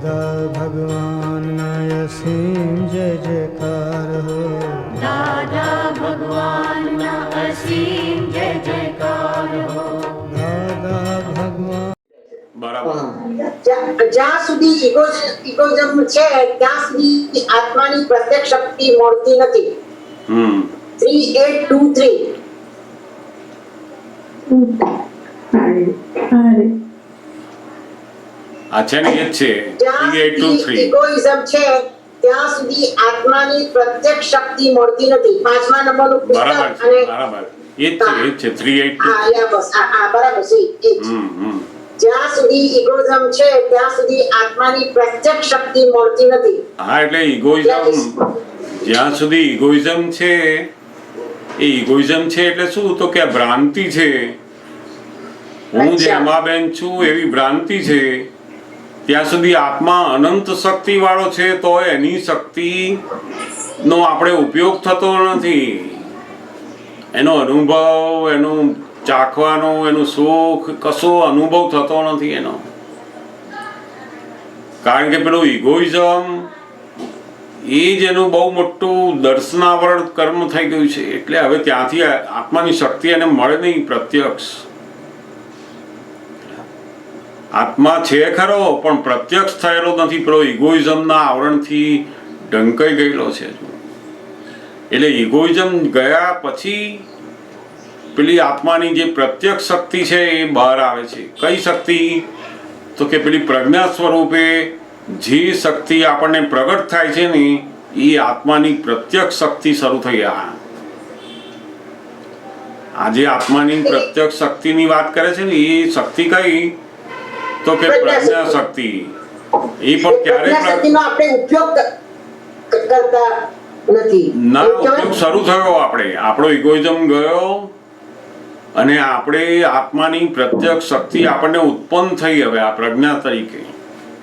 દાદા ભગવાનના અસીમ જય જયકાર હો. દાદા ભગવાનના અસીમ જય જયકાર હો. દાદા ભગવાન બરાબર. જ્યાં સુધી ઇગોઇઝમ છે ત્યાં સુધી આત્માની પ્રત્યક્ષ શક્તિ મળતી નથી. 3823 આ છે ને એ જ છે 3823. ઇગોઇઝમ છે ત્યાં સુધી આત્માની પ્રત્યક્ષ શક્તિ મળતી નથી. 5મા નંબરનું બરાબર પુસ્તક છે, અને બરાબર. એ જ છે 3823. હા યા બસ હા બરાબર છે એ જ. જ્યાં સુધી ઇગોઇઝમ છે ત્યાં સુધી આત્માની પ્રત્યક્ષ શક્તિ મળતી નથી. હા, એટલે ઇગોઇઝમ જ્યાં સુધી ઇગોઇઝમ છે એ ઇગોઇઝમ છે એટલે શું તો કે આ ભ્રાંતિ છે. હું જે અમાબેન છું એવી ભ્રાંતિ છે. ત્યાં સુધી આત્મા અનંત શક્તિ વાળો છે તો એની શક્તિ નો આપણે ઉપયોગ થતો નથી. એનો અનુભવ, એનું ચાખવાનો, એનું સુખ કશો અનુભવ થતો નથી એનો. કારણ કે પેલું ઇગોઇઝમ એ જ એનું બહુ મોટું દર્શનાવરણ કર્મ થઈ ગયું છે. એટલે હવે ત્યાંથી આત્માની શક્તિ એને મળે નહીં પ્રત્યક્ષ. આત્મા છે ખરો પણ પ્રત્યક્ષ થયેલો નથી. પેલો ઇગોઇઝમના આવરણથી ઢંકાઈ ગયેલો છે. એટલે ઇગોઇઝમ ગયા પછી પેલી આત્માની જે પ્રત્યક્ષ શક્તિ છે એ બહાર આવે છે. કઈ શક્તિ તો કે પેલી પ્રજ્ઞા સ્વરૂપે જે શક્તિ આપણને પ્રગટ થાય છે ને એ આત્માની પ્રત્યક્ષ શક્તિ શરૂ થઈ. આજે આત્માની પ્રત્યક્ષ શક્તિની વાત કરે છે ને એ શક્તિ કઈ તો કે પ્રજ્ઞા શક્તિ. એ પણ ક્યારે શક્તિનો આપણે ઉપયોગ કરતા નથી. ના, ઉપયોગ શરૂ થયો. આપણો ઇગોઇઝમ ગયો અને આપણે આત્માની પ્રત્યક્ષ શક્તિ આપણને ઉત્પન્ન થઈ હવે આ પ્રજ્ઞા તરીકે.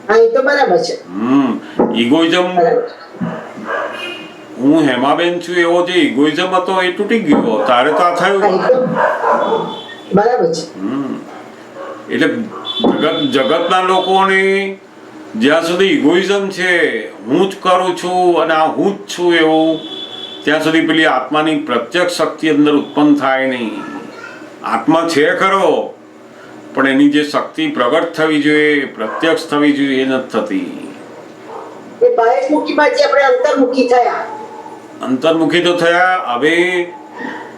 હા એ તો બરાબર છે. ઇગોઇઝમ હું હેમાબેન છું એવો જે ઇગોઇઝમ હતો એ તૂટી ગયો. તારે તો આ થયું. બરાબર છે. એટલે જગતના લોકોને જ્યાં સુધી ઇગોઇઝમ છે હું જ કરું છું અને આ હું જ છું એવું ત્યાં સુધી પેલી આત્માની પ્રત્યક્ષ શક્તિ અંદર ઉત્પન્ન થાય નહીં. આત્મા છે ખરો પણ એની જે શક્તિ પ્રગટ થવી જોઈએ, પ્રત્યક્ષ થવી જોઈએ એ નથી થતી. એ બાહ્યમુખીમાંથી આપણે અંતર્મુખી થયા. અંતર્મુખી તો થયા. હવે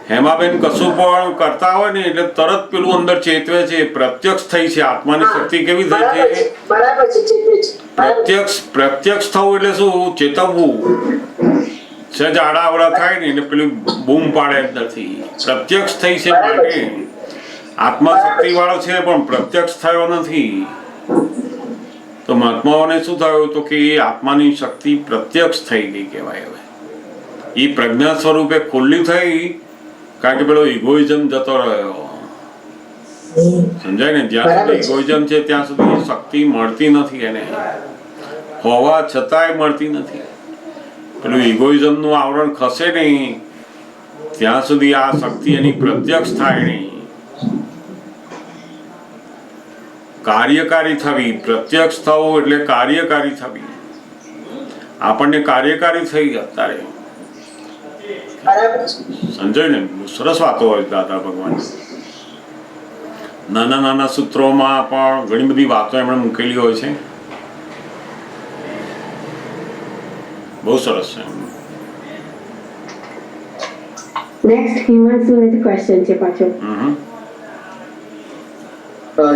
હેમાબેન કશું પણ કરતા હોય ને એટલે તરત પેલું અંદર ચેતવે છે. પ્રત્યક્ષ થઈ છે. આત્માની શક્તિ કેવી થઈ છે? બરાબર છે, ચેતવે છે. પ્રત્યક્ષ થવું એટલે શું? ચેતવવું. સજ આડાવડા થાય ને એટલે પેલું બૂમ પાડે અંદરથી. પ્રત્યક્ષ થઈ છે માટે આત્મા શક્તિ વાળો છે પણ પ્રત્યક્ષ થયો નથી. તો મહાત્માઓને શું થયું તો કે એ આત્માની શક્તિ પ્રત્યક્ષ થઈ ગઈ કહેવાય. હવે એ પ્રજ્ઞા સ્વરૂપે ખુલ્લી થઈ કારણ કે પેલો ઇગોઇઝમ જતો રહ્યો. સમજાય ને? જ્યાં સુધી ઇગોઇઝમ છે ત્યાં સુધી શક્તિ મળતી નથી. એને હોવા છતાંય મળતી નથી. પેલું ઇગોઇઝમ નું આવરણ ખસે નહીં ત્યાં સુધી આ શક્તિ એની પ્રત્યક્ષ થાય નહીં. કાર્યકારી થવી, પ્રત્યક્ષ થવું એટલે કાર્યકારી થવી. આપણને કાર્યકારી થઈ અત્યારે. સમજાય ને? સરસ વાતો હોય દાદા ભગવાન. નાના નાના સૂત્રોમાં પણ ઘણી બધી વાતો એમણે મૂકેલી હોય છે. બહુ સરસ છે. નેક્સ્ટ હિમાંશુનો ક્વેશ્ચન છે પાછો.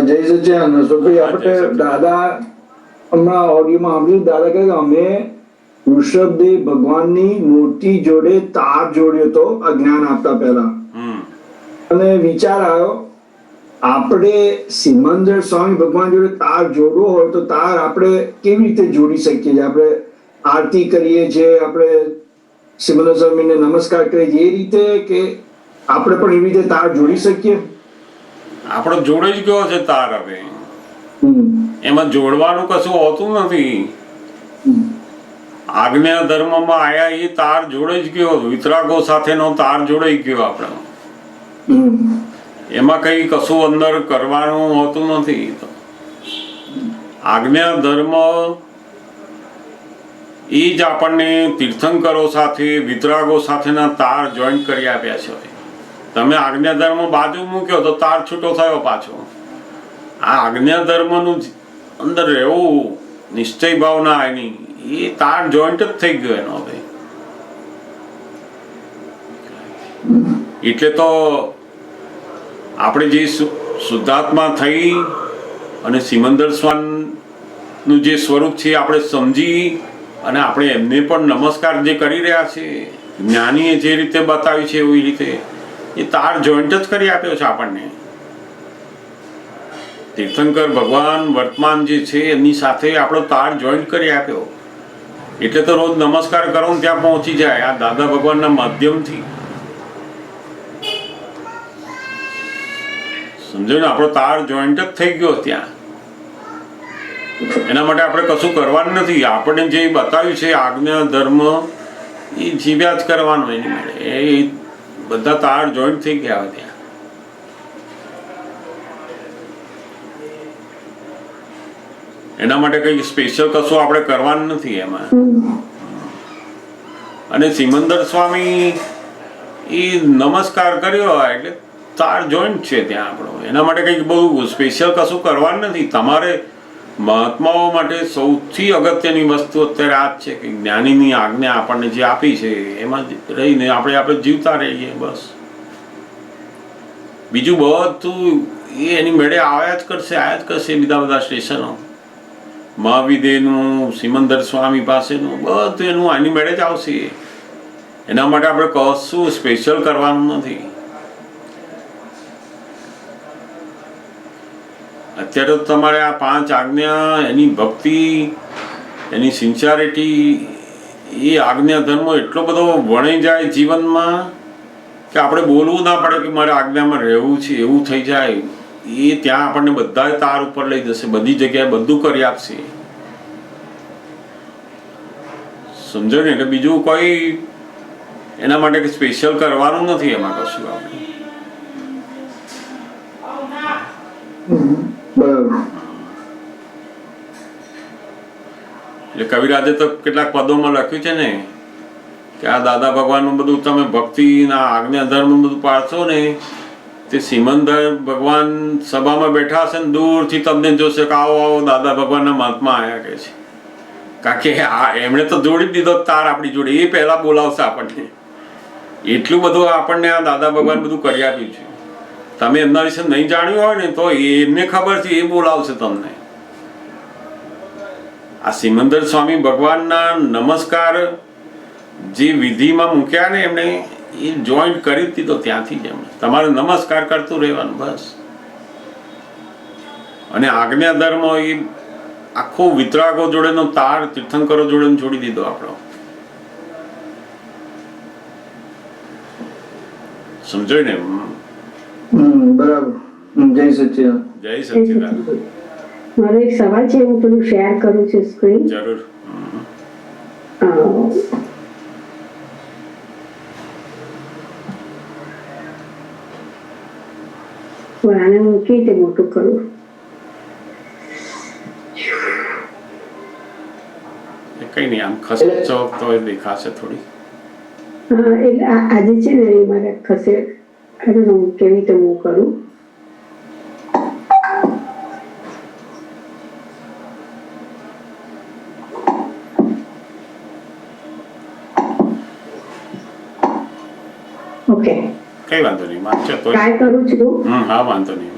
જય સચ્ચિદાનંદ. સોફી આપણે દાદા હમણાં ઓડિયોમાં સાંભળ્યું દાદા કહે કે અમે ઋષભદેવ ભગવાનની મૂર્તિ જોડે તાર જોડ્યો હતો આ જ્ઞાન આપતા પહેલા. અને વિચાર આવ્યો આપણે સિમંદર સ્વામી ભગવાન જોડે તાર જોડવો હોય તો તાર આપણે કેવી રીતે જોડી શકીએ છીએ? આપણે આરતી કરીએ છીએ, આપણે સિમંદર સ્વામીને નમસ્કાર કરીએ છીએ એ રીતે કે આપણે પણ એવી રીતે તાર જોડી શકીએ? આપણો જોડે જ ગયો છે તાર. હવે એમાં જોડવાનું કશું હોતું નથી. આજ્ઞા ધર્મમાં આયા એ તાર જોડે જ ગયો. વિતરાગો સાથેનો તાર જોડાઈ ગયો આપણો. એમાં કઈ કશું અંદર કરવાનું હોતું નથી. આજ્ઞા ધર્મ એ જ આપણને તીર્થંકરો સાથે વિતરાગો સાથેના તાર જોઈન્ટ કરી આપ્યા છે. તમે આજ્ઞા ધર્મ બાજુ મૂક્યો તો તાર છૂટો થયો પાછો. આ આજ્ઞા ધર્મનું અંદર રહેવું, નિશ્ચય ભાવના એની, એ તાર જોઈન્ટ જ થઈ ગયો એનો હવે. એટલે તો આપણે જે શુદ્ધાત્મા થઈ અને સિમંદર સ્વામીનું જે સ્વરૂપ છે આપણે સમજી અને આપણે એમને પણ નમસ્કાર જે કરી રહ્યા છે, જ્ઞાનીએ જે રીતે બતાવ્યું છે એવી રીતે એ તાર જોઈન્ટ જ કરી આપ્યો છે આપણને. તીર્થંકર ભગવાન વર્તમાન જે છે એમની સાથે આપણો તાર જોઈન્ટ કરી આપ્યો. એટલે તો રોજ નમસ્કાર કરો ને ત્યાં પહોંચી જાય આ દાદા ભગવાનના માધ્યમથી. સમજો ને, આપણો તાર જોઈન્ટ જ થઈ ગયો ત્યાં. એના માટે આપણે કશું કરવાનું નથી. આપણને જે બતાવ્યું છે આજ્ઞા ધર્મ એ જીવ્યા જ કરવાનું. એની માટે એ બધા તાર જોઈન્ટ થઈ ગયા હોય ત્યાં. એના માટે કઈ સ્પેશિયલ કશું આપણે કરવાનું નથી એમાં. અને સિમંદર સ્વામી એ નમસ્કાર કર્યો એટલે તાર જોઈન્ટ છે ત્યાં આપણો. એના માટે કંઈક બહુ સ્પેશિયલ કશું કરવાનું નથી. તમારે મહાત્માઓ માટે સૌથી અગત્યની વસ્તુ અત્યારે આ જ છે કે જ્ઞાનીની આજ્ઞા આપણને જે આપી છે એમાં રહીને આપણે જીવતા રહીએ બસ. બીજું બધું એ એની મેળે આયા જ કરશે બધા સ્ટેશનો. મહાવિદેયનું, સિમંદર સ્વામી પાસેનું બધું એનું આની મેળે જ આવશે. એના માટે આપણે કશું સ્પેશિયલ કરવાનું નથી. અત્યારે તો તમારે આ 5 આજ્ઞા, એની ભક્તિ, એની સિન્સિયરિટી, એ આજ્ઞા ધર્મ એટલો બધો વણાઈ જાય જીવનમાં કે આપણે બોલવું ના પડે કે મારે આજ્ઞામાં રહેવું છે, એવું થઈ જાય. એ ત્યાં આપણને બધા તાર ઉપર લઈ જશે, બધી જગ્યાએ બધું કરી આપશે. સમજો ને? એટલે બીજું કોઈ એના માટે સ્પેશિયલ કરવાનું નથી એમાં કશું આપણે. એટલે કવિરાજે તો કેટલાક પદોમાં લખ્યું છે ને કે આ દાદા ભગવાનનું બધું તમે ભક્તિના આજ્ઞા ધર્મ બધું પાળશો ને, તે સિમંદર ભગવાન સભામાં બેઠા હશે ને દૂરથી તમને જોશે કે આવો આવો દાદા ભગવાનના મહાત્મા આવ્યા કે છે. કારણ કે એમણે તો જોડી દીધો તાર આપણી જોડે. એ પહેલા બોલાવશે આપણને. એટલું બધું આપણને આ દાદા ભગવાન બધું કરી આપ્યું છે. તમે એમના વિશે નહીં જાણ્યું હોય ને તો એમને ખબર છે, એ બોલાવશે તમને. આ સિમંદર સ્વામી ભગવાનના નમસ્કાર જે વિધિમાં મૂક્યા ને એમણે, એ જોઈન્ટ કરી દીધો ત્યાંથી જ. એમણે તમારે નમસ્કાર કરતું રહેવાનું બસ. અને આજ્ઞા ધર્મ એ આખો વિતરાગો જોડેનો તાર તીર્થંકરો જોડે જોડી દીધો આપણો. સમજાય ને? બરાબર. જય સચ્ચિદાનંદ. જય સચ્ચિદાનંદ. મારો એક સવાલ છે, હું થોડું શેર કરું છું સ્ક્રીન. જરૂર. આને હું કેવી રીતે મોટું કરું? કઈ નહીં, આમ ખસેડશો તો દેખાશે થોડી. હા, એટલે આજે છે ને એ મારે હું કેવી રીતે હું કરું? ઓકે, કઈ વાંધો નહીં, વાંચો તો ટ્રાય કરું છું. હા, વાંધો નહીં.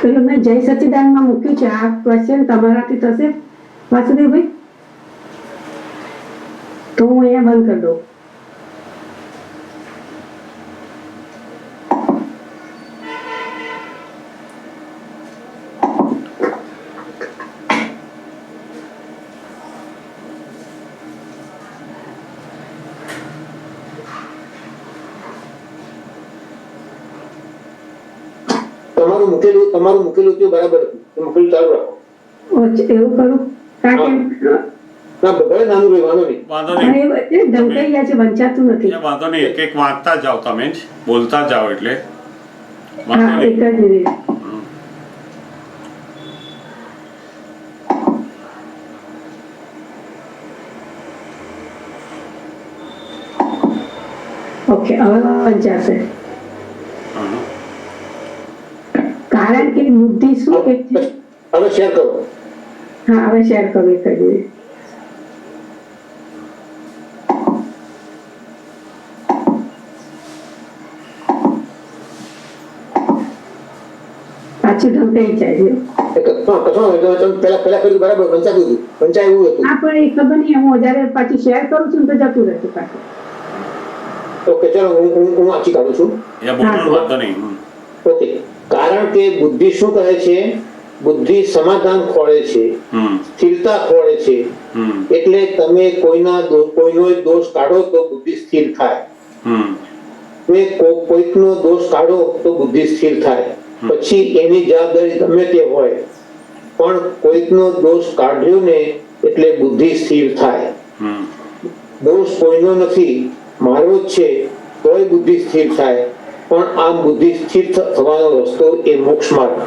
પેલું મેં જય સચ્ચિદાનંદમાં મૂક્યું છે. આ ક્વેશ્ચન તમારાથી થશે વાસુદેવભાઈ? તો હું અહીંયા બંધ કરી દઉં. તમારું મૂકેલું હતું બરાબર હતું, મૂકેલું ચાલુ રાખો. એવું કરું? કારણ કે ના ભલે નાનું ભાઈ વાંધો નહીં. વાંધો નહીં, ધમકાઈ ગયા છે, વંચાતું નથી. વાંધો નહીં. એક એક વાંચતા જાઓ, તમે જ બોલતા જાઓ. એટલે હા, એક જ મિનિટ. ઓકે, હવે સમજાશે. હા. કારણ કે બુદ્ધિ શું એક છે? હવે શેર કરો. હા, હવે શેર કરી શકીએ. પાછું ઢંકાઈ જાય. પેલા કર્યું બરાબર વંચાયું હતું. હા, પણ એ ખબર નહીં, હું જયારે પાછી શેર કરું છું તો જતું રહેતું પાછું. ઓકે, ચલો હું વાંચી કાઢું છું. એ બોલવાનું વાંધો નહીં. ઓકે, કારણ કે બુદ્ધિ શું કહે છે? બુદ્ધિ સમાધાન ખોળે છે, સ્થિરતા ખોળે છે. એટલે તમે કોઈનો દોષ કાઢો તો બુદ્ધિ સ્થિર થાય. કોઈકનો દોષ કાઢો તો બુદ્ધિ સ્થિર થાય. પછી એની જવાબદારી ગમે તે હોય, પણ કોઈકનો દોષ કાઢ્યો ને એટલે બુદ્ધિ સ્થિર થાય. દોષ કોઈનો નથી, મારો જ છે, તોય બુદ્ધિ સ્થિર થાય. પણ આમ બુદ્ધિ સ્થિર થવાનો રસ્તો એ મોક્ષ માર્ગ.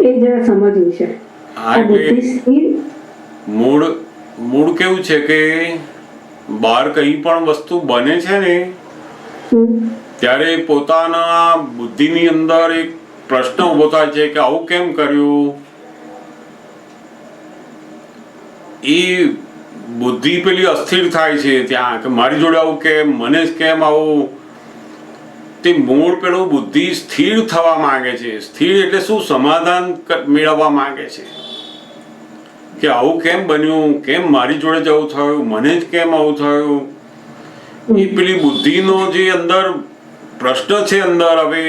એ જરા સમજવું છે. હા, એટલે મૂળ કેવું છે કે બહાર કઈ પણ વસ્તુ બને છે ને ત્યારે પોતાના બુદ્ધિની અંદર એક પ્રશ્ન ઉભો થાય છે કે આવું કેમ કર્યું. એ બુદ્ધિ પેલી અસ્થિર થાય છે ત્યાં કે મારી જોડે આવું કેમ, મને જ કેમ આવું. તે મૂળ પેલું બુદ્ધિ સ્થિર થવા માંગે છે. સ્થિર એટલે શું? સમાધાન મેળવવા માંગે છે કે આવું કેમ બન્યું, કેમ મારી જોડે જ આવું થયું, મને જ કેમ આવું થયું. એ પેલી બુદ્ધિનો જે અંદર પ્રશ્ન છે, અંદર હવે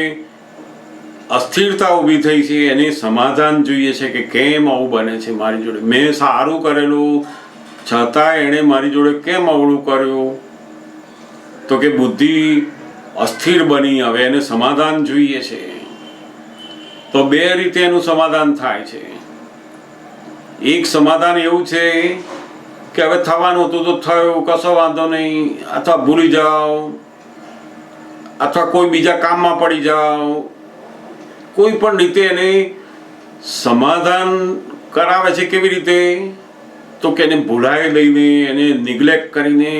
અસ્થિરતા ઊભી થઈ છે, એને સમાધાન જોઈએ છે કે કેમ આવું બને છે મારી જોડે. મેં સારું કરેલું છતાં એણે મારી જોડે કેમ આવડું કર્યું. તો કે બુદ્ધિ અસ્થિર બની, હવે એને સમાધાન જોઈએ છે. તો બે રીતે એનું સમાધાન થાય છે. એક સમાધાન એવું છે કે હવે થવાનું હતું તો થયું, કશો વાંધો નહીં, અથવા ભૂલી જાઓ, અથવા કોઈ બીજા કામમાં પડી જાઓ. કોઈ પણ રીતે એને સમાધાન કરાવે છે. કેવી રીતે? તો કે એને ભૂલાઈ લઈને, એને નિગ્લેક્ટ કરીને,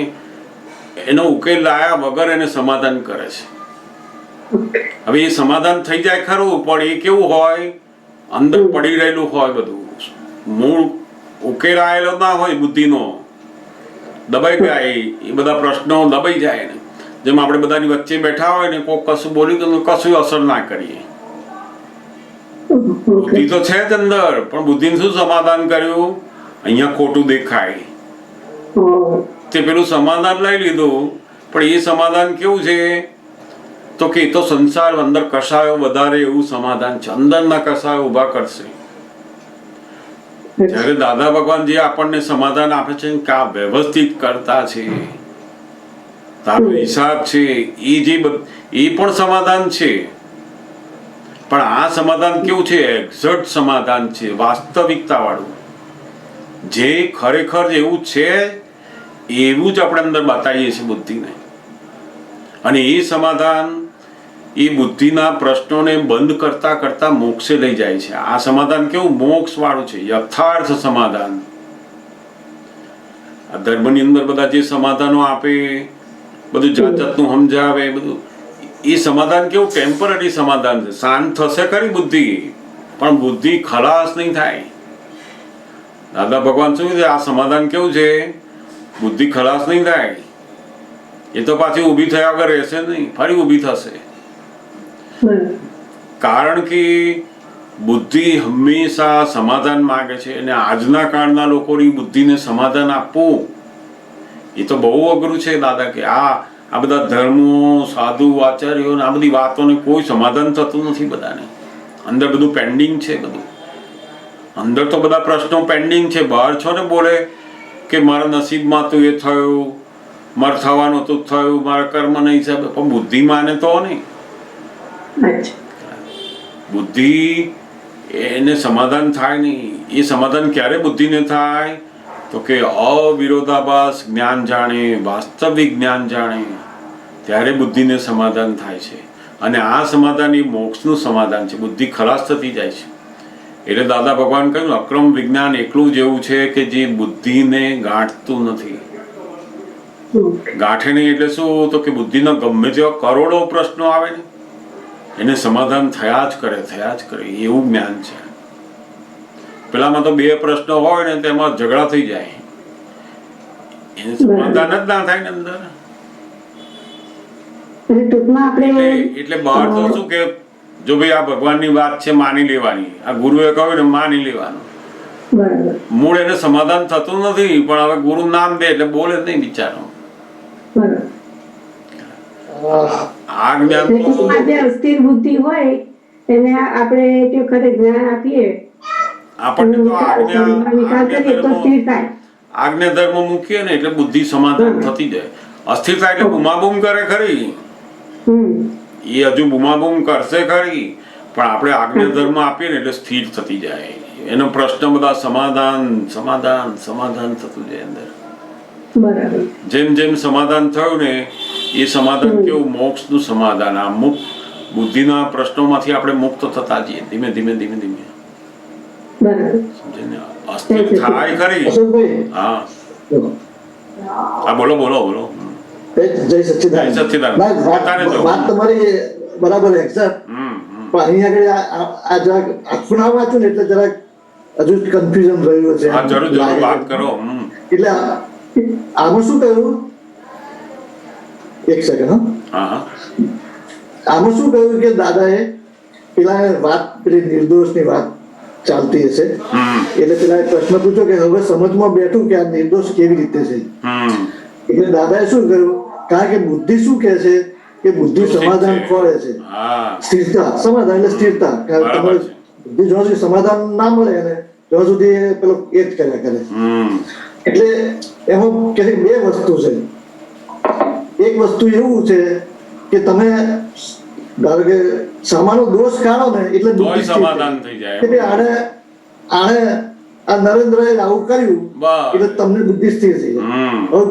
એનો ઉકેલ લાયા વગર એને સમાધાન કરે છે. હવે એ સમાધાન થઈ જાય ખરું, પણ એ કેવું હોય? અંદર પડી રહેલું હોય બધું. મૂળ ઉકેલાયેલો ના હોય બુદ્ધિનો, દબાઈ જાય. એ બધા પ્રશ્નો દબાઈ જાય ને. જેમ આપણે બધાની વચ્ચે બેઠા હોય ને, કોઈ કશું બોલી તો કશું અસર ના કરીએ. બુદ્ધિ તો છે જ અંદર, પણ બુદ્ધિને શું સમાધાન કર્યું? અહીંયા ખોટું દેખાય તે પેલું સમાધાન લઈ લીધું. પણ એ સમાધાન કેવું છે? તો કે એ તો સંસાર અંદર કસાયો વધારે એવું સમાધાન છે. અંદરના કસાયો ઉભા કરશે. જ્યારે દાદા ભગવાન જે આપણને સમાધાન આપે છે કે આ વ્યવસ્થિત કરતા છે, તારો હિસાબ છે, એ પણ સમાધાન છે. પણ આ સમાધાન કેવું છે? એક્ઝેક્ટ સમાધાન છે, વાસ્તવિકતા વાળું. જે ખરેખર જેવું છે એવું જ આપણે અંદર બતાવીએ છીએ બુદ્ધિને. અને એ સમાધાન એ બુદ્ધિના પ્રશ્નોને બંધ કરતા કરતા મોક્ષે લઈ જાય છે. આ સમાધાન કેવું? મોક્ષ વાળું છે, યથાર્થ સમાધાન. આ ધર્મની અંદર બધા જે સમાધાનો આપે, બધું જાત જાતનું સમજાવે, બધું એ સમાધાન કેવું? ટેમ્પરરી સમાધાન છે. શાંત થશે ખરી બુદ્ધિ, પણ બુદ્ધિ ખલાસ નહીં થાય. દાદા ભગવાન શું છે? આ સમાધાન કેવું છે? બુદ્ધિ ખલાસ નહીં થાય. એ તો પાછી ઊભી થયા વગર રહેશે નહીં, ફરી ઊભી થશે. કારણ કે બુદ્ધિ હંમેશા સમાધાન માંગે છે. અને આજના કાળના લોકોની બુદ્ધિને સમાધાન આપવું એ તો બહુ અઘરું છે દાદા. કે આ બધા ધર્મો, સાધુ, આચાર્યો, આ બધી વાતોને કોઈ સમાધાન થતું નથી. બધાને અંદર બધું પેન્ડિંગ છે. બધું અંદર તો બધા પ્રશ્નો પેન્ડિંગ છે. બહાર છો ને બોલે કે મારા નસીબમાં તો એ થયું, મારે થવાનું તો થયું, મારા કર્મના હિસાબે. પણ બુદ્ધિ માને તો નહીં. બુદ્ધિ એને સમાધાન થાય નહીં. એ સમાધાન ક્યારે બુદ્ધિને થાય? તો કે અવિરોધાભાસ જ્ઞાન જાણે, વાસ્તવિક જ્ઞાન જાણે, ત્યારે બુદ્ધિને સમાધાન થાય છે. અને આ સમાધાન એ મોક્ષનું સમાધાન છે. બુદ્ધિ ખલાસ થતી જાય છે. એટલે દાદા ભગવાન કહ્યું અક્રમ વિજ્ઞાન એકલું જ એવું છે કે જે બુદ્ધિને ગાંઠતું નથી. ગાંઠે નહીં એટલે શું તો કે બુદ્ધિનો ગમે તેવા કરોડો પ્રશ્નો આવે ને એને સમાધાન થયા જ કરે એવું જ્ઞાન છે. પેલામાં તો 2 પ્રશ્નો હોય ને તેમાં ઝઘડા થઈ જાય, એને સમાધાન જ ના થાય ને અંદર. એટલે બહાર તો શું કે જો ભાઈ આ ભગવાનની વાત છે માની લેવાની, આ ગુરુએ કહ્યું ને માની લેવાનું. મૂળ એને સમાધાન થતું નથી, પણ હવે ગુરુ નામ દે એટલે બોલે જ નહીં બિચારો. આ જ્ઞાન અસ્થિર બુદ્ધિ હોય એને આપણે તે ખરે જ્ઞાન આપીએ, આપણને તો આજ્ઞા ધર્મ મૂકીએ ને એટલે બુદ્ધિ સમાધાન થતી જાય. અસ્થિરતા એટલે બુમાબુમ કરે ખરી, એ હજુ બુમાબુમ કરશે ખરી, પણ આપણે આજ્ઞા ધર્મ આપીએ ને એટલે સ્થિર થતી જાય. એનો પ્રશ્ન બધા સમાધાન થતું જાય અંદર. જેમ જેમ સમાધાન થયું ને એ સમાધાન કેવું મોક્ષનું સમાધાન. આ મુક્ત બુદ્ધિના પ્રશ્નોમાંથી આપણે મુક્ત થતા જઈએ ધીમે ધીમે. અસ્થિર થાય ખરી. હા બોલો. જય સચ્ચિદાનંદ. વાત તમારી બરાબર એક્ઝેક્ટ, પણ અહીંયા આગળ આ જરાક આખું ના વાંચ્યું ને એટલે જરાક હજુ કન્ફ્યુઝન રહ્યું છે. હા જરૂર વાત કરો. એટલે આમાં શું કહ્યું, એક સેકન્ડ. આમાં શું કહ્યું કે દાદાએ પેલા વાત પેલી નિર્દોષની વાત ચાલતી હશે એટલે પેલા પ્રશ્ન પૂછ્યો કે હવે સમજમાં બેઠું કે આ નિર્દોષ કેવી રીતે છે. એટલે દાદાએ શું કહ્યું, કારણ કે બુદ્ધિ શું કહે છે કે બુદ્ધિ સમાધાન ખોળે છે. સ્થિરતા, સમાધાન એટલે સ્થિરતા. તમારે બુદ્ધિ જ્યાં સુધી સમાધાન ના મળે ને ત્યાં સુધી પેલો એ જ કર્યા કરે. એટલે એમાં કે 2 વસ્તુ છે. એક વસ્તુ એવું છે કે તમે ધારો કે સામાનો દોષ કાઢો ને એટલે બુદ્ધિ સમાધાન થઈ જાય. આને આ નરેન્દ્રએ આવું કર્યું એટલે તમને બુદ્ધિ સ્થિર થઈ જાય. હવે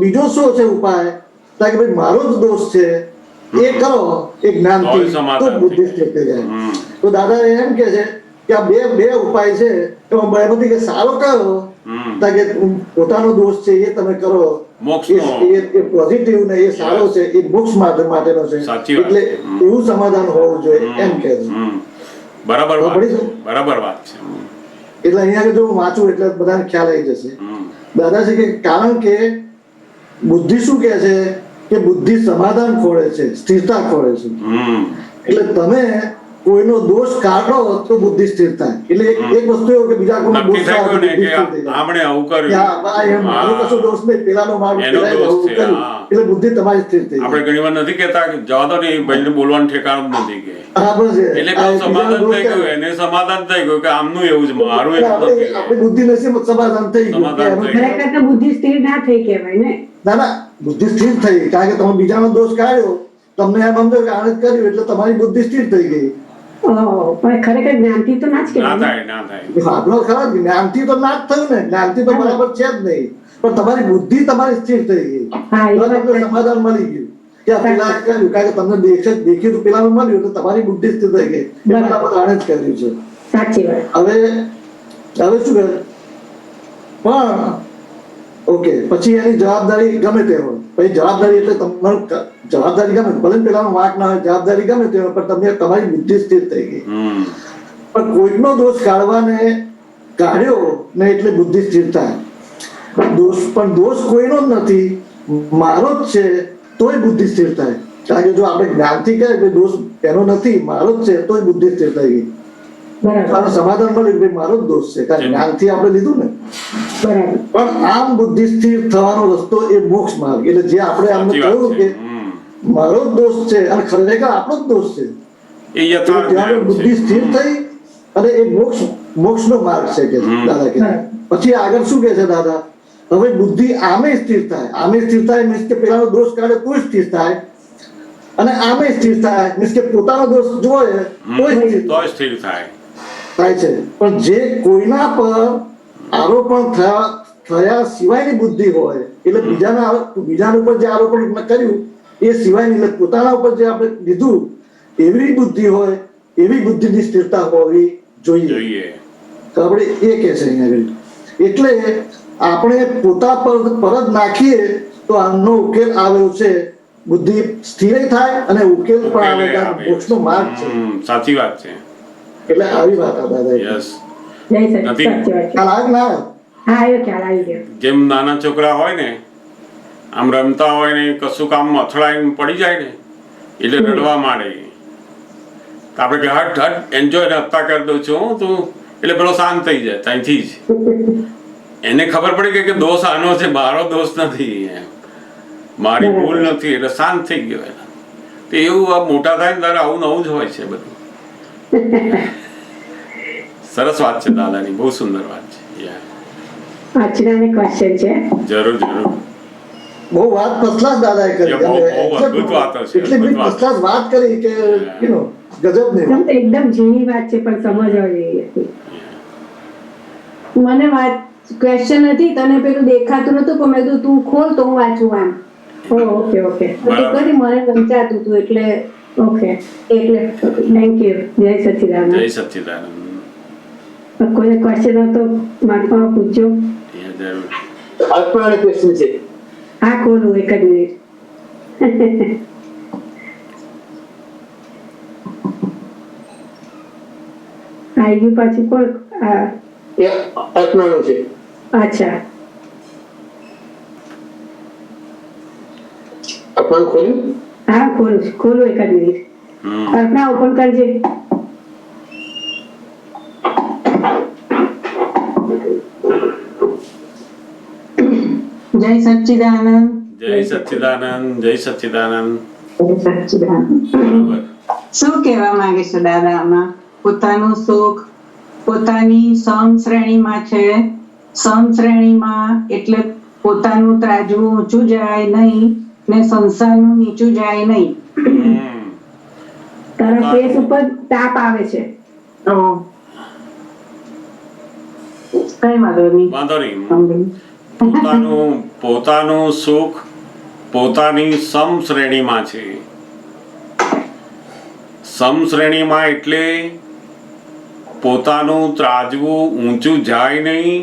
બીજો શું છે ઉપાય, કે ભાઈ મારો જ દોષ છે એ કરો એ જ્ઞાનથી તો બુદ્ધિ સ્થિર થઈ જાય. તો દાદા એમ કે છે કે આ બે ઉપાય છે એમાં બેમાંથી કે સારો કયો, કે પોતાનો દોષ છે એ તમે કરો, એ પોઝિટિવ ને એ સારો છે એ મોક્ષ માટેનો છે, એટલે એવું સમાધાન હોવું જોઈએ એમ કે છે. બરાબર વાત છે. એટલે અહીંયા જો હું વાંચું એટલે બધાને ખ્યાલ આવી જશે. દાદા છે કે કારણ કે બુદ્ધિ શું કે છે કે બુદ્ધિ સમાધાન ખોળે છે, સ્થિરતા ખોળે છે. એટલે તમે કોઈનો દોષ કાઢો તો બુદ્ધિ સ્થિર થાય. એટલે એક વસ્તુ એવું કે બીજા કોઈનો દોષ આપણે આવું કર્યું, મારો કશો દોષ નહીં, પેલાનો મારો આવું કર્યું એટલે બુદ્ધિ તમારી સ્થિર થઈ. આપણે ઘણીવાર નથી કહેતા કે જવા દો ને ભાઈને બોલવાનું ઠેકાણું જ નથી કે બરાબર છે. એટલે સમાધાન થઈ ગયું, એને સમાધાન થઈ ગયું કે આમનું એવું જ મારું એવું નથી. આપણી બુદ્ધિ નસીબ સમાધાન થઈ ગયું. ખરેખર તો બુદ્ધિ સ્થિર ના થઈ કહેવાય ને. ના બુદ્ધિ સ્થિર થઈ, કારણ કે તમે બીજાનો દોષ કાઢ્યો, તમને એમ સમજો કે આને કર્યું એટલે તમારી બુદ્ધિ સ્થિર થઈ ગઈ. પણ ખરેખર જ્ઞાનથી તો ના જ કહેવાય. ના થાય. આપણો ખરા જ્ઞાનથી તો ના જ થયું ને, જ્ઞાનથી તો બરાબર છે જ નહીં, પણ તમારી બુદ્ધિ તમારી સ્થિર થઈ ગઈ. તમને સમાધાન મળી ગયું કે આ પેલા કર્યું, કારણ કે તમને દેખ્યું તો પેલાનું મળ્યું એટલે તમારી બુદ્ધિ સ્થિર થઈ ગઈ. બરાબર આને જ કર્યું છે. સાચી વાત. હવે શું કરે પણ ઓકે, પછી એની જવાબદારી ગમે તે હોય, પછી જવાબદારી એટલે તમારું જવાબદારી ગમે ભલે પેલાનો વાંક ના હોય, જવાબદારી ગમે તે હોય, પણ તમને તમારી બુદ્ધિ સ્થિર થઈ ગઈ. પણ કોઈનો દોષ કાઢ્યો ને એટલે બુદ્ધિ સ્થિર થાય. પણ દોષ કોઈનો જ નથી, મારો જ છે તોય બુદ્ધિ સ્થિર થાય. કારણ કે જો આપણે જ્ઞાનથી કહે કે દોષ એનો નથી, મારો જ છે તોય બુદ્ધિ સ્થિર થઈ ગઈ. સમાધાન મળ્યું કે મારો જ દોષ છે, કારણ જ્ઞાનથી આપણે લીધું ને. પણ આમ બુદ્ધિ સ્થિર થવાનો રસ્તો એ મોક્ષ માર્ગ. એટલે જે આપણે આમને કહ્યું કે મારો જ દોષ છે અને ખરેખર આપણો જ દોષ છે, ત્યારે બુદ્ધિ સ્થિર થઈ અને એ મોક્ષનો માર્ગ છે કે દાદા કે. પછી આગળ શું કે છે દાદા, હવે બુદ્ધિ આમે સ્થિર થાય મીન્સ કે પેલાનો દોષ કાઢે તો સ્થિર થાય, અને આમે સ્થિર થાય મીન્સ કે પોતાનો દોષ જોયે તો સ્થિર થાય છે. પણ જે કોઈના પર આરોપણ થયા સિવાયની બુદ્ધિ હોય, એટલે બીજાના ઉપર જે આરોપણ કર્યું એ સિવાયની, એટલે પોતાના ઉપર જે આપણે લીધું એવી બુદ્ધિ હોય, એવી બુદ્ધિની સ્થિરતા હોવી જોઈએ. તો આપણે એ કે છે અહીંયા આગળ. એટલે આપણે પોતા પર જ નાખીએ તો આનો ઉકેલ આવેલો છે. બુદ્ધિ સ્થિર થાય અને ઉકેલ પણ આવે કે આ મોક્ષનો માર્ગ છે. સાચી વાત છે. એટલે આવી વાત આ દાદા યસ. જય સચિદાનંદ. સાચી વાત છે. ખ્યાલ આવે ના આવે? હા આવ્યો ખ્યાલ આવી ગયો. જેમ નાના છોકરા હોય ને આમ રમતા હોય ને કશું કામ અથડાઈને પડી જાય ને એટલે રડવા માંડે, તો આપણે કે હટ હટ એન્જોય ને હત્તા કરી દઉં છું હું તું, એટલે પેલો શાંત થઈ જાય ત્યાંથી જ. એને ખબર પડી કે દોષ આનો છે, મારો દોષ નથી, મારી ભૂલ નથી, એટલે શાંત થઈ ગયો એના. તો એવું આ મોટા થાય ને ત્યારે આવું નવું જ હોય છે બધું. સરસ વાત છે દાદાની, બહુ સુંદર વાત છે. અર્ચનાને ક્વેશ્ચન છે. જરૂર જરૂર. બહુ વાત ફર્સ્ટ ક્લાસ દાદાએ કરી. બહુ અદ્ભુત વાતો છે. એટલી બધી ફર્સ્ટ ક્લાસ વાત કરી કે ગજબ નહીં. એકદમ ઝીણી વાત છે પણ સમજવા જેવી હતી. મને વાત ક્વેશ્ચન હતી, તને પેલું દેખાતું નતું પણ મેં કીધું તું ખોલ તો હું વાંચું આમ. ઓકે ઓકે કરી મને સમજાતું હતું એટલે ઓકે એટલે થેન્ક યુ. જય સચિદાનંદ. જય સચ્ચિદાનંદ. કોઈ ક્વેશ્ચન હોય તો માર્કમાં પૂછજો. જરૂર. અર્પણ ક્વેશ્ચન છે. હા ખોલું એક જ મિનિટ. આવી ગયું પાછું કોણ? એ અર્પણનું છે. અચ્છા અર્પણ ખોલ્યું? હા ખોલું એક જ મિનિટ. કલ્પના ઓપન કરજે. જય સચ્ચિદાનંદ. જય સચ્ચિદાનંદ. જય સચ્ચિદાનંદ. બરાબર. શું કહેવા માંગે છે દાદા આમાં? પોતાનું સુખ પોતાની સમ શ્રેણીમાં છે. સમ શ્રેણીમાં એટલે પોતાનું ત્રાજવું ઊંચું જાય નહીં ને સંસારનું નીચું જાય નહીં. તારા ફેસ ઉપર તાપ આવે છે. કઈ વાંધો નહીં. વાંધો નહીં. પોતાનું સુખ પોતાની સમ શ્રેણીમાં છે. સમ શ્રેણીમાં એટલે પોતાનું ત્રાજવું ઊંચું જાય નહીં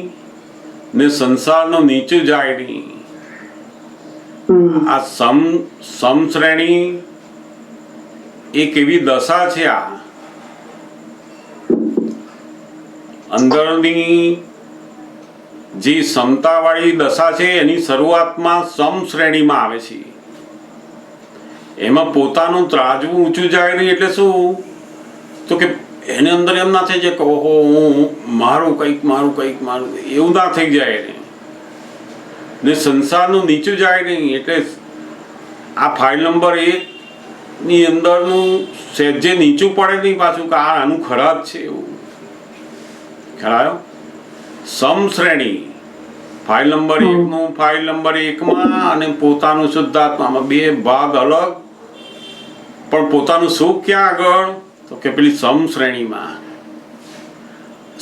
ને સંસારનું નીચું જાય નહીં. આ સમ શ્રેણી એક એવી દશા છે, આ અંદરની જે સમતાવાળી દશા છે એની શરૂઆતમાં સમ શ્રેણીમાં આવે છે. એમાં પોતાનું ત્રાજવું ઊંચું જાય નહીં એટલે શું? તો કે એની અંદર એમ ના થઈ જાય કે ઓહો હું મારું કંઈક એવું ના થઈ જાય એને. ને સંસારનું નીચું જાય નહીં એટલે આ ફાઇલ નંબર 1 ની અંદરનું સહેજે નીચું પડે નહીં પાછું કે આનું ખરાબ છે એવું. ખ્યાલ આવ્યો? સમ શ્રેણી ફાઇલ નંબર 1 નું ફાઇલ નંબર 1 માં અને પોતાનું શુદ્ધાત્મામાં બે ભાગ અલગ, પણ પોતાનું સુખ ક્યાં આગળ? તો કે પેલી સમ શ્રેણીમાં.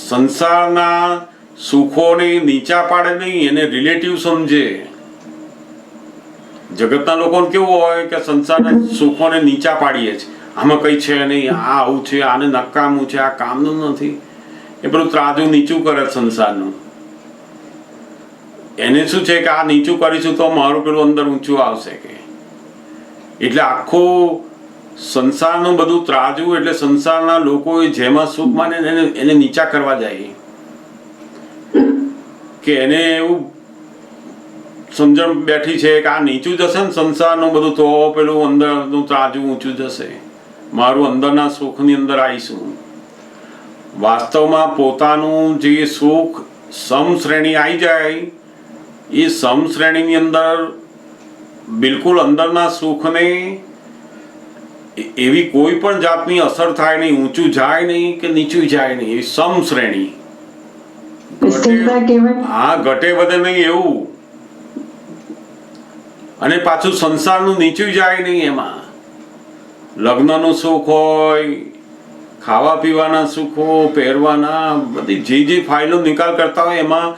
સંસારના સુખોને નીચા પાડે નહીં, એને રિલેટિવ સમજે. જગતના લોકોને કેવું હોય કે સંસારના સુખોને નીચા પાડીએ છે, આમાં કઈ છે નહીં, આ આવું છે, આને નકામું છે, આ કામનું નથી, એ બધું ત્રાજુ નીચું કરે સંસારનું. એને શું છે કે આ નીચું કરીશું તો મારું પેલું અંદર ઊંચું આવશે કે. એટલે આખું સંસારનું બધું ત્રાજવું એટલે સંસારના લોકો જેમાં સુખ માને એને નીચા કરવા જાય કે એને એવું સમજણ બેઠી છે કે આ નીચું જશે ને સંસારનું બધું તો પેલું અંદરનું ત્રાજવું ઊંચું જશે, મારું અંદરના સુખની અંદર આવીશું. વાસ્તવમાં પોતાનું જે સુખ સમ શ્રેણી આવી જાય એ સમ શ્રેણીની અંદર બિલકુલ અંદરના સુખને એવી કોઈ પણ જાતની અસર થાય નહીં, ઊંચું જાય નહીં કે નીચું જાય નહીં, એ સમ શ્રેણી. હા, ઘટે વધે નહીં એવું. અને પાછું સંસારનું નીચું જાય નહીં. એમાં લગ્નનું સુખ હોય, ખાવા પીવાના સુખો, પહેરવાના, બધી જે ફાઇલો નિકાલ કરતા હોય એમાં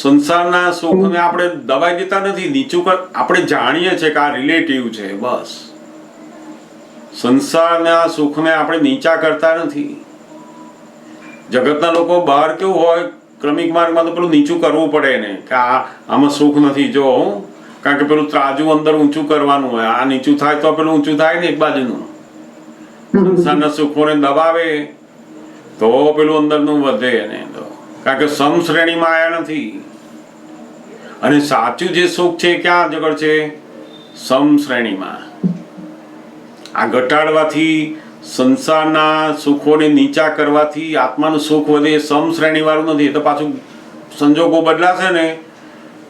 સંસારના સુખને આપણે દબાઈ દેતા નથી, નીચું આપણે જાણીએ છીએ કે આ રિલેટિવ છે. બસ સંસારના સુખને આપણે નીચા કરતા નથી. જગતના લોકો બહાર કેવું હોય, ક્રમિક માર્ગમાં તો પેલું નીચું કરવું પડે ને કે આમાં સુખ નથી, જો કારણ કે પેલું ત્રાજુ અંદર ઊંચું કરવાનું હોય, આ નીચું થાય તો પેલું ઊંચું થાય ને એક બાજુનું. સંસારના સુખોને દબાવે તો પેલું અંદરનું વધે એને તો, કારણ કે સમ શ્રેણીમાં આયા નથી. અને સાચું જે સુખ છે ક્યાં જગર છે? સમ શ્રેણીમાં. આ ઘટાડવાથી, સંસારના સુખોને નીચા કરવાથી આત્માનું સુખ વધે. સમ શ્રેણી વાળું નથી. તો પાછું સંજોગો બદલાશે ને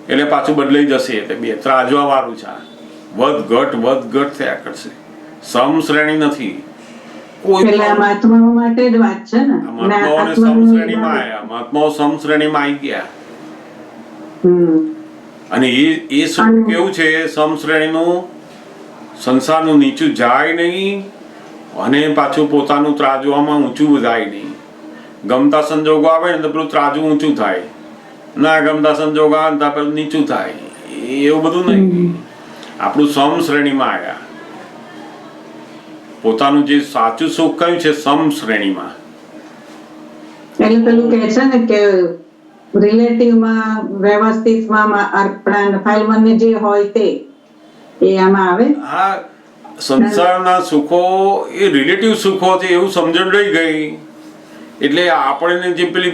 એટલે પાછું બદલાઈ જશે. એટલે બે ત્રાજવા વાળું છે. વધઘટ થયા કરશે. સમ શ્રેણી નથી. એટલે આ મહાત્માઓ માટે જ વાત છે ને. મહાત્માઓને સમ શ્રેણીમાં આવ્યા, મહાત્માઓ સમ શ્રેણીમાં આવી ગયા. અને એ સુખ કેવું છે? સમ શ્રેણીનું. સંસારનું નીચું જાય નહીં અને પાછું પોતાનું ત્રાજવામાં ઊંચું જાય નહીં. ગમતા સંજોગો આવે ને તો પેલું ત્રાજુ ઊંચું થાય, ના ગમતા સંજોગો આવે ને તો પેલું નીચું થાય. એવું બધું નહીં. આપણું સમ શ્રેણીમાં આવ્યા. પોતાનું જે સાચું સુખ કયું છે? સમ શ્રેણીમાં. એટલે પેલું કહે છે ને કે રિલેટિવમાં, વ્યવસ્થિતમાં આપણા ફાઇલમાં જે હોય તે એ આમાં આવે. હા, સંસારના સુખો એ રિલેટિવ સુખો છે એવું સમજણ રહી ગઈ. એટલે આપણને જે પેલી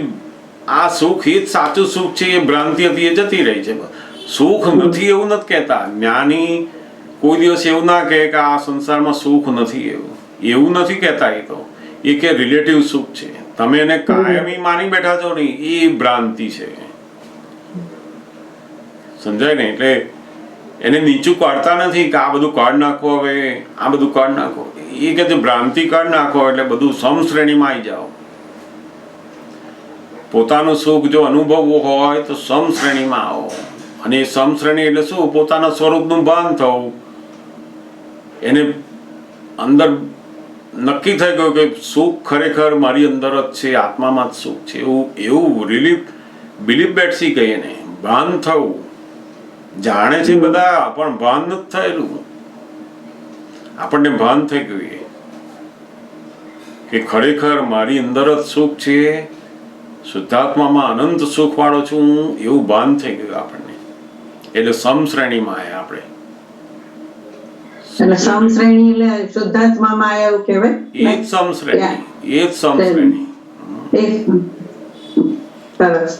આ સુખ એ જ સાચું સુખ છે એ ભ્રાંતિ હતી, એ જતી રહી છે. સુખ નથી એવું નથી કહેતા જ્ઞાની. કોઈ દિવસ એવું ના કહે કે આ સંસારમાં સુખ નથી, એવું નથી કહેતા. એ તો એ કે રિલેટિવ સુખ છે. તમે એને કાયમી માની બેઠા છો નહીં, એ ભ્રાંતિ છે. સમજાય ને? એટલે એને નીચું કાઢતા નથી કે આ બધું કાઢ નાખો, હવે આ બધું કાઢ નાખો. એ કે ભ્રાંતિ કાઢ નાખો એટલે બધું સમ શ્રેણીમાં આવી જાઓ. પોતાનું સુખ જો અનુભવવું હોય તો સમ શ્રેણીમાં આવો. અને એ સમ શ્રેણી એટલે શું? પોતાના સ્વરૂપનું ભાન થવું. એને અંદર નક્કી થઈ ગયું કે સુખ ખરેખર મારી અંદર જ છે, આત્મામાં જ સુખ છે. એવું બિલીફ બેઠી ગઈ. એને ભાન થવું. જાણે છે બધા પણ ભાન નથી થયેલું. આપણને ભાન થઈ ગયું કે ખરેખર મારી અંદર જ સુખ છે, શુદ્ધાત્મામાં અનંત સુખ વાળો છું, એવું ભાન થઈ ગયું આપણને. એટલે સમ શ્રેણીમાં આવ્યા આપણે. એટલે સમ શ્રેણી એટલે શુદ્ધાત્મામાં આવ્યા એવું કહેવાય. એ જ સમ શ્રેણી, એ જ સમ શ્રેણી. સરસ.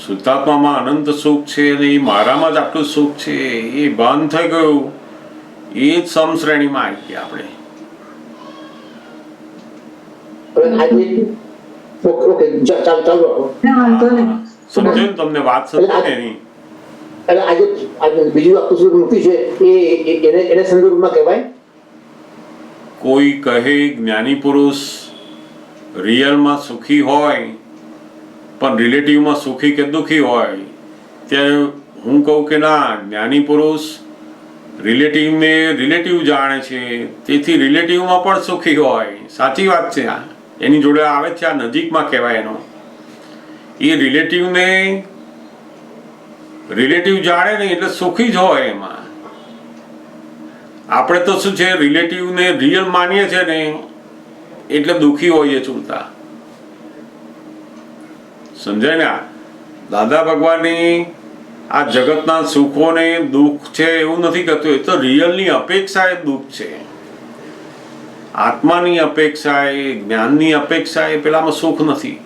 શુદ્ધાત્મામાં અનંત સુખ છે અને એ મારામાં જ આટલું સુખ છે એ ભાન થઈ ગયું. એ જ સમ શ્રેણીમાં આવી ગયા આપણે. સમજો ને? તમને વાત સમજો ને એની? એટલે આજે બીજું આખું સુખ મૂક્યું છે એને સંદર્ભમાં કહેવાય. કોઈ કહે જ્ઞાની પુરુષ રિયલમાં સુખી હોય પણ રિલેટિવમાં સુખી કે દુઃખી હોય, ત્યારે હું કહું કે ના, જ્ઞાની પુરુષ રિલેટિવને રિલેટિવ જાણે છે, તેથી રિલેટિવમાં પણ સુખી હોય. સાચી વાત છે. આ એની જોડે આવે છે, આ નજીકમાં કહેવાય એનો. એ રિલેટિવ જાણે ને એટલે સુખી જ હોય એમાં. આપણે તો શું છે, રિલેટિવને રિયલ માનીએ છે ને એટલે દુઃખી હોઈએ ચૂલતા. સમજાય ને? દાદા ભગવાનની આ જગતના સુખોને દુઃખ છે એવું નથી કહેતું. એ તો રિયલની અપેક્ષા એ દુઃખ છે. આત્માની અપેક્ષા એ, જ્ઞાનની અપેક્ષા એ પેલામાં સુખ નથી.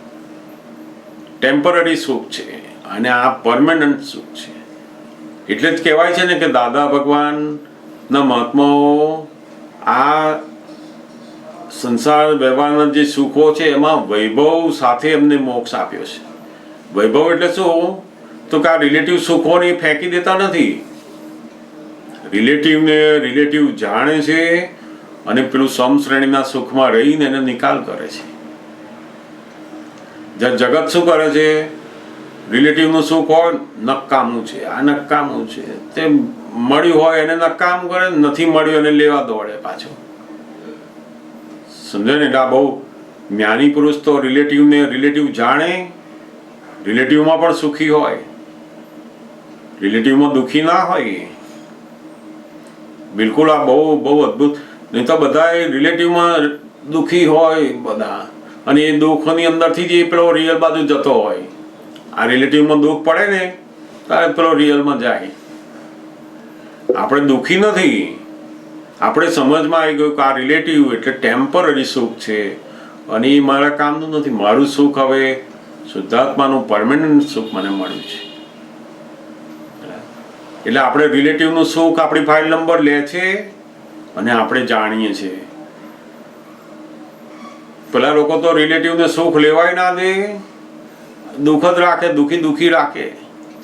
ટેમ્પરરી સુખ છે અને આ પરમેનન્ટ સુખ છે. એટલે જ કહેવાય છે ને કે દાદા ભગવાનના મહાત્માઓ આ સંસાર વ્યવહારના જે સુખો છે એમાં વૈભવ સાથે એમને મોક્ષ આપ્યો છે. વૈભવ એટલે શું? તો કે આ રિલેટિવ સુખોને ફેંકી દેતા નથી. રિલેટિવ જાણે છે અને પેલું સમ શ્રેણીના સુખમાં રહીને એને નિકાલ કરે છે. જગત શું કરે છે? રિલેટિવનું સુખ હોય નકામું છે, આ નકામું છે, તે મળ્યું હોય એને નકામ કરે, નથી મળ્યું એને લેવા દોડે પાછો. સમજે ને? આ બહુ જ્ઞાની પુરુષ તો રિલેટિવ જાણે, રિલેટિવમાં પણ સુખી હોય, રિલેટિવમાં દુઃખી ના હોય. બિલકુલ આ બહુ અદ્ભુત. નહીં તો બધા રિલેટિવમાં દુઃખી હોય બધા, અને એ દુઃખની અંદરથી જ એ પેલો રિયલ બાજુ જતો હોય. આ રિલેટિવમાં દુઃખ પડે ને ત્યારે પેલો રિયલમાં જાય. આપણે દુઃખી નથી, આપણે સમજમાં આવી ગયું કે આ રિલેટિવ એટલે ટેમ્પરરી સુખ છે અને એ મારા કામનું નથી. મારું સુખ હવે શુદ્ધાત્માનું પરમેનન્ટ સુખ મને મળ્યું છે. એટલે આપણે રિલેટિવનું સુખ આપણી ફાઇલ નંબર લે છે અને આપણે જાણીએ છીએ. પેલા લોકો તો રિલેટિવને સુખ લેવાય ના દે, દુઃખ જ રાખે, દુઃખી રાખે,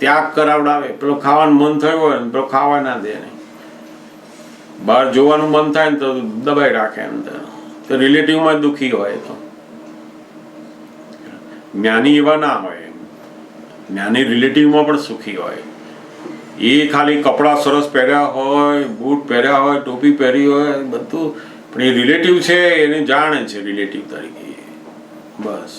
ત્યાગ કરાવડાવે. પેલો ખાવાનું મન થયું હોય ને પેલો ખાવા ના દે નહીં, બહાર જોવાનું મન થાય ને તો દબાઈ રાખે અંદર. તો રિલેટિવમાં દુઃખી હોય. તો જ્ઞાની એવા ના હોય, જ્ઞાની રિલેટિવમાં પણ સુખી હોય. એ ખાલી કપડાં સરસ પહેર્યા હોય, બૂટ પહેર્યા હોય, ટોપી પહેરી હોય, બધું, પણ એ રિલેટિવ છે એને જાણે છે રિલેટિવ તરીકે. બસ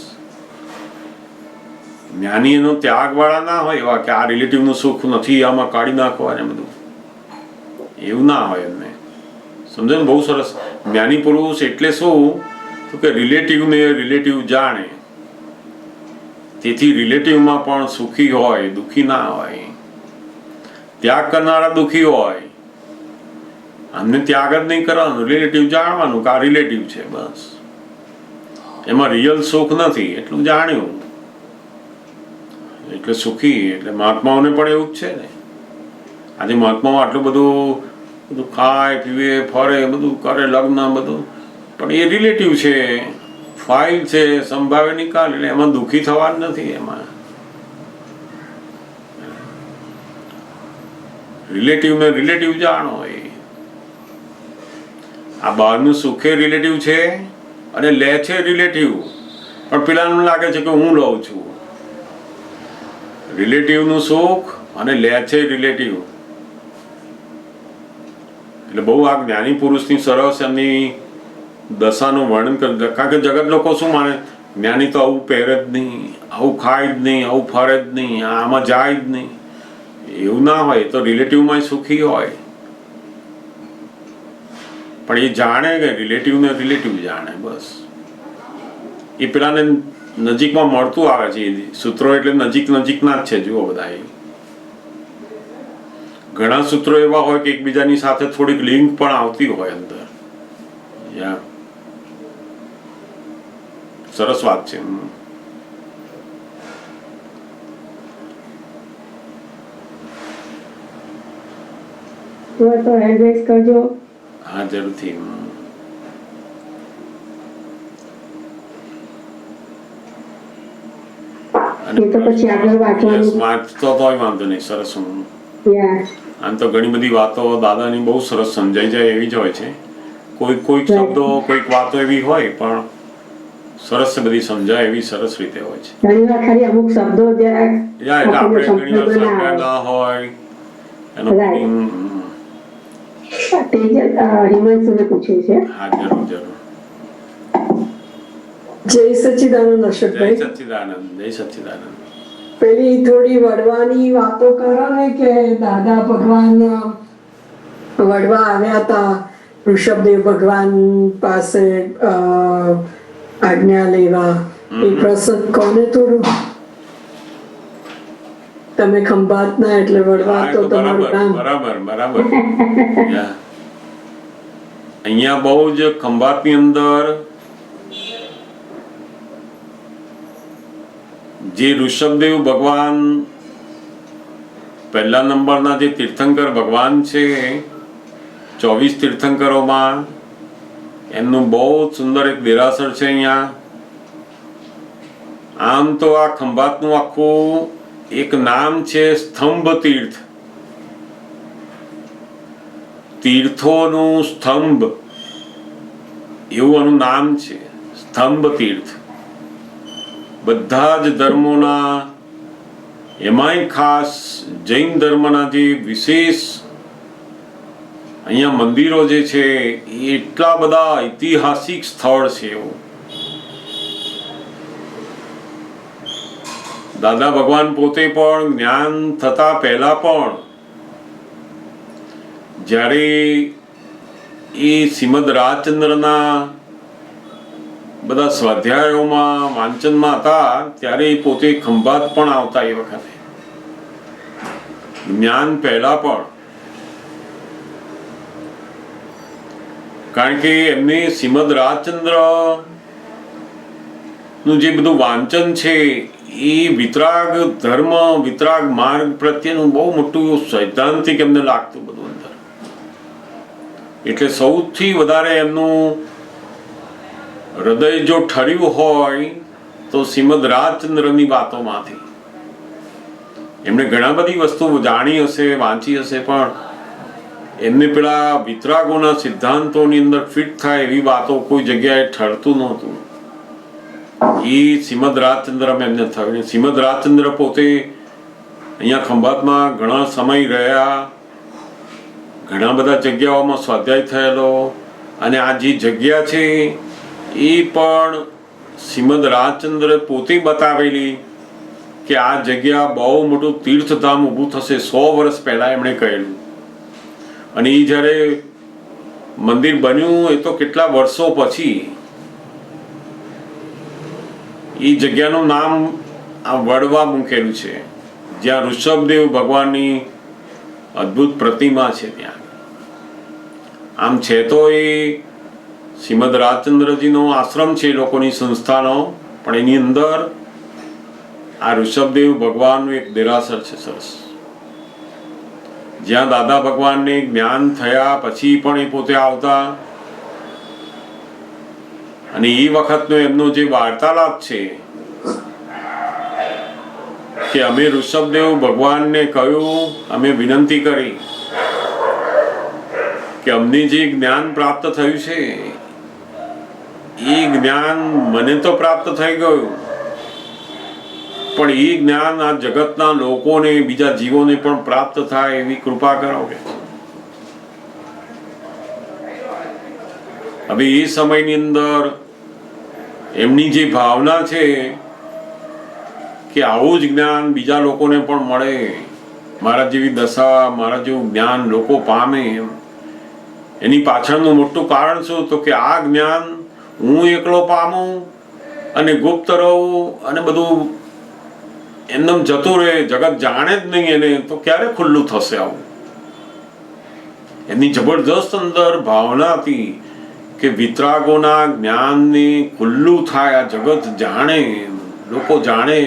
જ્ઞાની એનો ત્યાગ વાળા ના હોય એવા કે આ રિલેટિવનું સુખ નથી, આમાં કાઢી નાખવા ને બધું, એવું ના હોય એમને. સમજો ને? બહુ સરસ. જ્ઞાની પુરુષ એટલે શું? તો કે રિલેટિવને રિલેટિવ જાણે, તેથી રિલેટિવમાં પણ સુખી હોય, દુઃખી ના હોય. ત્યાગ કરનારા દુઃખી હોય, અમને ત્યાગ જ નહીં કરવાનો, રિલેટિવ જાણવાનું કે આ રિલેટિવ છે, બસ. એમાં રિયલ સુખ નથી એટલું જાણ્યું એટલે સુખી. એટલે મહાત્માઓને પણ એવું જ છે ને. આજે મહાત્માઓ આટલું બધું ખાય પીવે ફરે બધું કરે, લગ્ન બધું, પણ એ રિલેટિવ છે, ફાઇલ છે, સંભાવે નિકાલ, એટલે એમાં દુઃખી થવાનું નથી. એમાં રિલેટિવને રિલેટિવ જાણો. આ બહારનું સુખે રિલેટિવ છે અને લે છે રિલેટિવ, પણ પેલાનું લાગે છે કે હું લઉં છું. રિલેટિવનું સુખ અને લે છે રિલેટિવ. એટલે બહુ આ જ્ઞાની પુરુષની સરસ એમની દશાનું વર્ણન કરી. કારણ કે જગત લોકો શું માને? જ્ઞાની તો આવું પહેરે જ નહીં, આવું ખાય જ નહીં, આવું ફરે જ નહીં, આમાં જાય જ નહીં. એવું ના હોય. તો રિલેટિવમાં સુખી હોય, પણ એ જાણે કે રિલેટિવને રિલેટિવ જાણે. બસ એ પેલાને નજીકમાં મળતું આવે છે. સૂત્રો એટલે નજીકના જ છે. જુઓ બધા ઘણા સૂત્રો એવા હોય કે એકબીજાની સાથે થોડીક લિંક પણ આવતી હોય અંદર. સરસ વાત છે. તો એડ્રેસ કરજો. હા, જરૂરથી. એ તો પછી આગળ વાંચવાનું. વાંચતો તોય વાંધો નહીં. સરસ. આમ તો ઘણી બધી વાતો દાદાની બહુ સરસ સમજાઈ જાય એવી જ હોય છે. કોઈક શબ્દો, કોઈક વાતો એવી હોય પણ સરસ બધી સમજાય એવી સરસ રીતે હોય છે. ઘણીવાર ખાલી અમુક શબ્દો આપણે ઘણીવાર સમજાયેલા હોય એનો હિમાંશુને પૂછ્યું છે. હા, જરૂર. જય સચ્ચિદાનંદ અશોકભાઈ. જય સચ્ચિદાનંદ. પેલી થોડી વડવાની વાતો કરો ને કે દાદા ભગવાન વડવા આવ્યા હતા ઋષભદેવ ભગવાન પાસે આજ્ઞા લેવા. એ પ્રસંગ કોને થોડું? તમે ખંભાત ના એટલે વડવા તો તમારું કામ. બરાબર. અહીંયા બહુ જ ખંભાતની અંદર જે ઋષભદેવ ભગવાન પહેલા નંબરના જે તીર્થંકર ભગવાન છે, 24 તીર્થંકરોમાં એમનું બહુ સુંદર એક દેરાસર છે અહીંયા. આમ તો આ ખંભાતનું આખું એક નામ છે સ્તંભ તીર્થ. તીર્થોનું સ્તંભ એવું આનું નામ છે, સ્તંભ તીર્થ. બધા જ ધર્મોના, એમાંય ખાસ જૈન ધર્મના જે વિશેષ અહીંયા મંદિરો જે છે એ એટલા બધા ઐતિહાસિક સ્થળ છે. એવું દાદા ભગવાન પોતે પણ જ્ઞાન થતા પહેલા પણ જ્યારે એ શ્રીમદ રાજચંદ્રના બધા સ્વાધ્યાયોમાં વાંચનમાં હતા ત્યારે એ પોતે ખંભાત પણ આવતા. એ વખતે જ્ઞાન પહેલા પણ કારણ કે એમને શ્રીમદ રાજચંદ્ર નું જે બધું વાંચન છે એ વિતરાગ ધર્મ વિતરાગ માર્ગ પ્રત્યેનું બહુ મોટું સૈદ્ધાંતિક એમને લાગતું બધું અંદર. એટલે સૌથી વધારે એમનું હૃદય જો ઠર્યું હોય તો શ્રીમદ રાજચંદ્રની વાતોમાંથી. એમણે ઘણા બધી વસ્તુઓ જાણી હશે, વાંચી હશે, પણ એમને પેલા વિતરાગોના સિદ્ધાંતોની અંદર ફિટ થાય એવી વાતો કોઈ જગ્યાએ ઠરતું નહોતું. એ શ્રીમદ રાજચંદ્રમાં એમને થયું. શ્રીમદ રાજચંદ્ર પોતે અહીંયા ખંભાતમાં ઘણા સમય રહ્યા, ઘણા બધા જગ્યાઓમાં સ્વાધ્યાય થયેલો, અને આ જે જગ્યા છે એ પણ શ્રીમદ રાજચંદ્ર પોતે બતાવેલી કે આ જગ્યા બહુ મોટું તીર્થધામ ઊભું થશે 100 વર્ષ પહેલા એમણે કહેલું. અને એ જ્યારે મંદિર બન્યું એ તો કેટલા વર્ષો પછી. એ જગ્યાનું નામ આ વડવા મૂકેલું છે, જ્યાં ઋષભદેવ ભગવાનની અદ્ભુત પ્રતિમા છે ત્યાં. આમ છે તો એ શ્રીમદ રાજચંદ્રજીનો આશ્રમ છે, લોકોની સંસ્થાનો, પણ એની અંદર આ ઋષભદેવ ભગવાનનું એક દેરાસર છે સરસ, જ્યાં દાદા ભગવાનને જ્ઞાન થયા પછી પણ એ પોતે આવતા. અને એ વખતનો એમનો જે વાર્તાલાપ છે કે અમે ઋષભદેવ ભગવાનને કહ્યું, અમે વિનંતી કરી કે અમને જે જ્ઞાન પ્રાપ્ત થયું છે એ જ્ઞાન મને તો પ્રાપ્ત થઈ ગયું, પણ એ જ્ઞાન આ જગતના લોકોને, બીજા જીવોને પણ પ્રાપ્ત થાય એવી કૃપા કરો. હવે એ સમયની અંદર એમની જે ભાવના છે કે આવું જ જ્ઞાન બીજા લોકોને પણ મળે, મારા જેવી દશા, મારા જેવું જ્ઞાન લોકો પામે. એની પાછળનું મોટું કારણ શું? તો કે આ જ્ઞાન હું એકલો પામું અને ગુપ્ત રહું અને બધું એમને જતું રહે, જગત જાણે જ નહીં એને, તો ક્યારે ખુલ્લું થશે આવું? એની જબરદસ્ત અંદર ભાવના હતી કે વિતરાગોના જ્ઞાનને ખુલ્લું થાય, આ જગત જાણે, લોકો જાણે